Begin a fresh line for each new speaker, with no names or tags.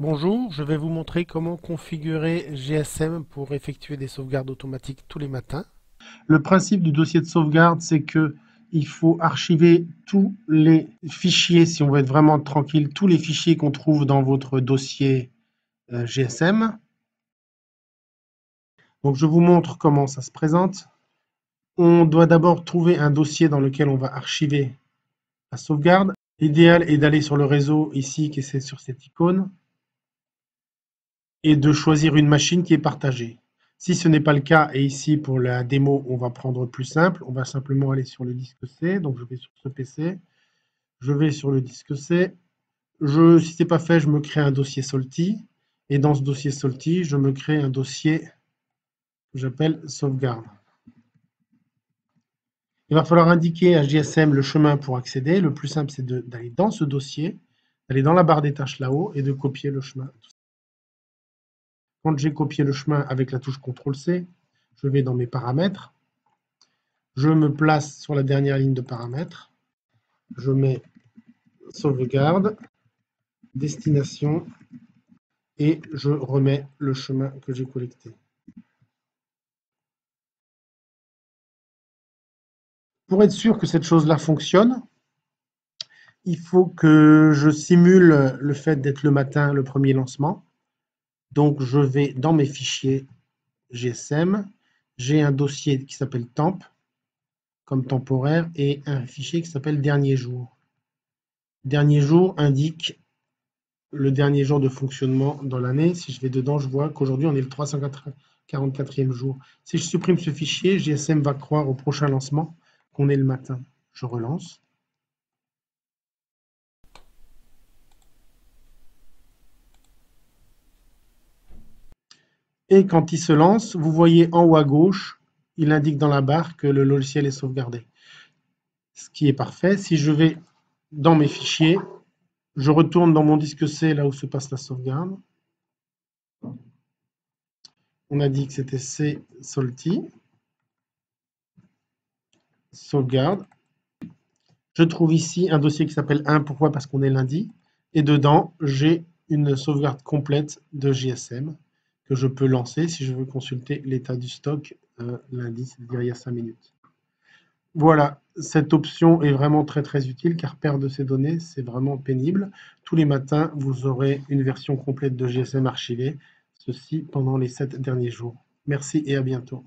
Bonjour, je vais vous montrer comment configurer GSM pour effectuer des sauvegardes automatiques tous les matins. Le principe du dossier de sauvegarde, c'est que il faut archiver tous les fichiers, si on veut être vraiment tranquille, tous les fichiers qu'on trouve dans votre dossier GSM. Donc je vous montre comment ça se présente. On doit d'abord trouver un dossier dans lequel on va archiver la sauvegarde. L'idéal est d'aller sur le réseau ici, qui est sur cette icône, et de choisir une machine qui est partagée. Si ce n'est pas le cas, et ici pour la démo, on va prendre plus simple, on va simplement aller sur le disque C, donc je vais sur ce PC, je vais sur le disque C, si ce n'est pas fait, je me crée un dossier Salty, et dans ce dossier Salty, je me crée un dossier que j'appelle sauvegarde. Il va falloir indiquer à GSM le chemin pour accéder. Le plus simple, c'est d'aller dans ce dossier, d'aller dans la barre des tâches là-haut et de copier le chemin. Quand j'ai copié le chemin avec la touche CTRL-C, je vais dans mes paramètres. Je me place sur la dernière ligne de paramètres. Je mets sauvegarde, destination et je remets le chemin que j'ai collecté. Pour être sûr que cette chose-là fonctionne, il faut que je simule le fait d'être le matin, le premier lancement. Donc je vais dans mes fichiers GSM, j'ai un dossier qui s'appelle temp, comme temporaire, et un fichier qui s'appelle dernier jour. Dernier jour indique le dernier jour de fonctionnement dans l'année. Si je vais dedans, je vois qu'aujourd'hui, on est le 344e jour. Si je supprime ce fichier, GSM va croire au prochain lancement qu'on est le matin. Je relance. Et quand il se lance, vous voyez en haut à gauche, il indique dans la barre que le logiciel est sauvegardé. Ce qui est parfait. Si je vais dans mes fichiers, je retourne dans mon disque C, là où se passe la sauvegarde. On a dit que c'était C Salty. Sauvegarde. Je trouve ici un dossier qui s'appelle 1. Pourquoi? Parce qu'on est lundi. Et dedans, j'ai une sauvegarde complète de GSM que je peux lancer si je veux consulter l'état du stock lundi, c'est-à-dire il y a 5 minutes. Voilà, cette option est vraiment très utile car perdre ces données, c'est vraiment pénible. Tous les matins, vous aurez une version complète de GSM archivée, ceci pendant les 7 derniers jours. Merci et à bientôt.